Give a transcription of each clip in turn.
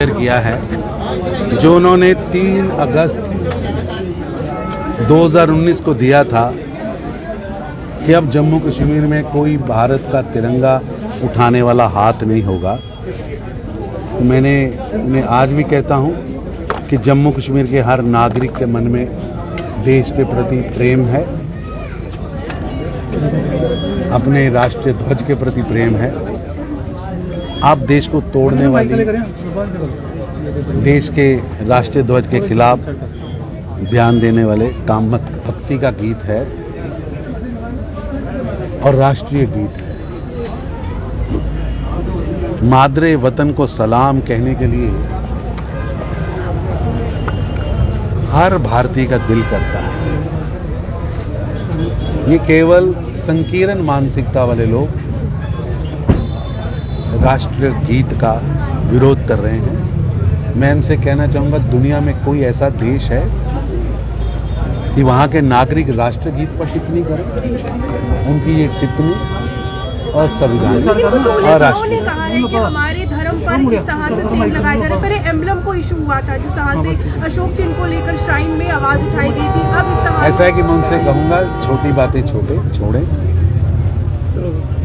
किया है जो उन्होंने 3 अगस्त 2019 को दिया था कि अब जम्मू कश्मीर में कोई भारत का तिरंगा उठाने वाला हाथ नहीं होगा। तो मैंने उन्हें आज भी कहता हूं कि जम्मू कश्मीर के हर नागरिक के मन में देश के प्रति प्रेम है, अपने राष्ट्रीय ध्वज के प्रति प्रेम है। आप देश को तोड़ने वाली, देश के राष्ट्रीय ध्वज के खिलाफ बयान देने वाले कामत भक्ति का गीत है और राष्ट्रीय गीत है। मादरे वतन को सलाम कहने के लिए हर भारतीय का दिल करता है। ये केवल संकीर्ण मानसिकता वाले लोग राष्ट्रीय गीत का विरोध कर रहे हैं। मैं इनसे कहना चाहूँगा, दुनिया में कोई ऐसा देश है कि वहाँ के नागरिक राष्ट्रीय गीत पर टिप्पणी करें? उनकी ये टिप्पणी असंवैधानिक और राष्ट्रीय। कहा है कि हमारे धर्म पर इस तरह से सिंह लगाए जा रहे हैं। एम्बलम को इशू हुआ था जिस तरह से अशोक चिन्ह को लेकर श्राइन में आवाज उठाई गई थी। अब इस तरह ऐसा है कि मैं उनसे कहूँगा, छोटी बातें छोड़ें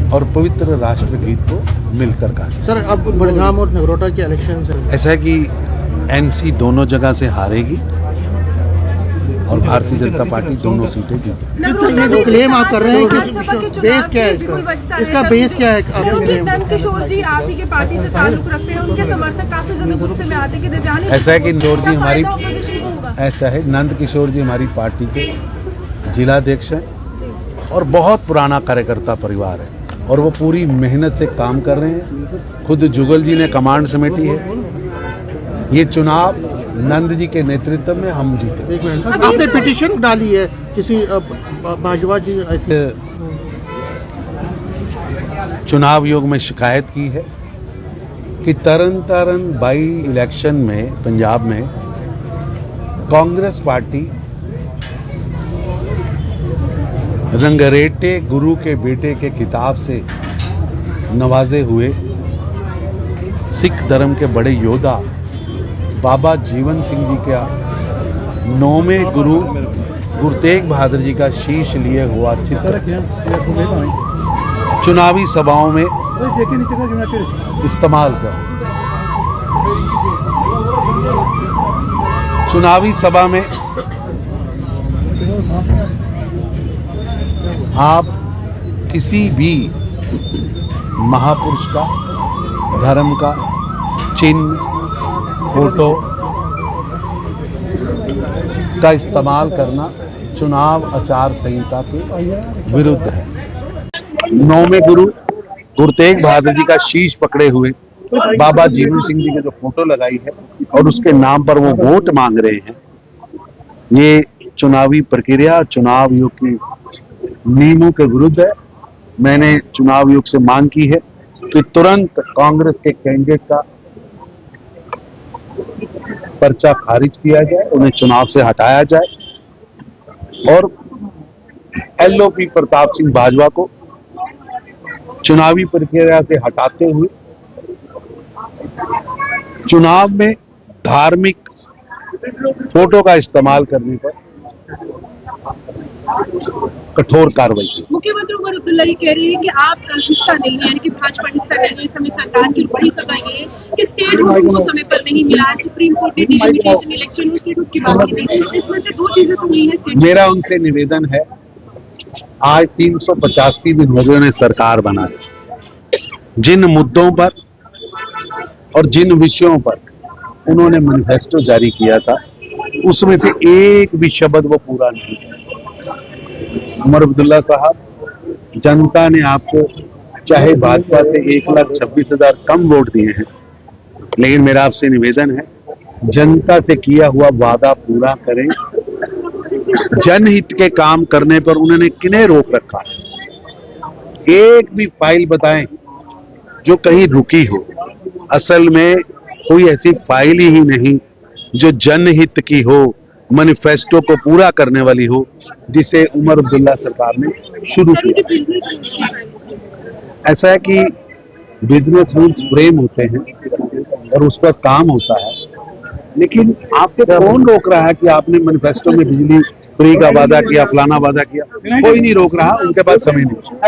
और पवित्र राष्ट्रगीत को मिलकर गाएं। सर, अब बड़गाम और नगरोटा के इलेक्शन है, ऐसा है कि एनसी दोनों जगह से हारेगी और भारतीय जनता पार्टी दोनों सीटें जीतेगी। ये जो क्लेम आप कर रहे हैं कि बेस क्या है इसका बेस क्या है? नंद किशोर जी आप ही के पार्टी से ताल्लुक रखते हैं, उनके समर्थक काफी ज्यादा गुस्से में आते हैं कि ऐसा है कि नंद किशोर जी हमारी पार्टी के जिलाध्यक्ष हैं और बहुत पुराना कार्यकर्ता परिवार है और वो पूरी मेहनत से काम कर रहे हैं। खुद जुगल जी ने कमांड समेटी है। ये चुनाव नंद जी के नेतृत्व में हम जीते। एक मिनट, आपने पिटीशन डाली है किसी भाजपा जी चुनाव आयोग में शिकायत की है कि तरन बाई इलेक्शन में पंजाब में कांग्रेस पार्टी रंगरेटे गुरु के बेटे के किताब से नवाजे हुए सिख धर्म के बड़े योद्धा बाबा जीवन सिंह जी का 9वें गुरु गुरु तेग बहादुर जी का शीश लिए हुआ चित्र चुनावी सभाओं में इस्तेमाल कर, चुनावी सभा में आप किसी भी महापुरुष का, धर्म का चिन्ह, फोटो का इस्तेमाल करना चुनाव आचार संहिता के विरुद्ध है। 9वें गुरु गुरु तेग बहादुर जी का शीश पकड़े हुए बाबा जीवन सिंह जी की जो फोटो लगाई है और उसके नाम पर वो वोट मांग रहे हैं, ये चुनावी प्रक्रिया चुनाव आयोग के नियमों के विरुद्ध है। मैंने चुनाव आयोग से मांग की है कि तुरंत कांग्रेस के कैंडिडेट का पर्चा खारिज किया जाए, उन्हें चुनाव से हटाया जाए और एलओपी प्रताप सिंह बाजवा को चुनावी प्रक्रिया से हटाते हुए चुनाव में धार्मिक फोटो का इस्तेमाल करने पर कठोर कार्रवाई की। मुख्यमंत्री उमर अब्दुल्ला ये कह रहे हैं कि आप हिस्सा नहीं है, कि भाजपा हिस्सा है। इस समय सरकार की बड़ी सभा ये है कि स्टेट हुड को समय पर नहीं मिला है। सुप्रीम कोर्ट ने डिलिमिटेशन इलेक्शन में स्टेट हुड की बात की थी, इसमें से 2 चीजें तो हुई है। मेरा उनसे निवेदन है, आज 385 दिन हो गए उन्हें सरकार बनाए। जिन मुद्दों पर और जिन विषयों पर उन्होंने मैनिफेस्टो जारी किया था उसमें से एक भी शब्द वो पूरा नहीं किया। उमर अब्दुल्ला साहब, जनता ने आपको चाहे भाजपा से 1,26,000 कम वोट दिए हैं, लेकिन मेरा आपसे निवेदन है जनता से किया हुआ वादा पूरा करें। जनहित के काम करने पर उन्होंने किन्हें रोक रखा? एक भी फाइल बताएं जो कहीं रुकी हो। असल में कोई ऐसी फाइल ही नहीं जो जनहित की हो, मैनिफेस्टो को पूरा करने वाली हो, जिसे उमर अब्दुल्ला सरकार ने शुरू किया। ऐसा है कि बिजनेस रूल्स फ्रेम होते हैं और उस पर काम होता है। लेकिन आपको कौन रोक रहा है कि आपने मैनिफेस्टो में बिजली फ्री का वादा किया, फलाना वादा किया? कोई नहीं रोक रहा, उनके पास समय नहीं।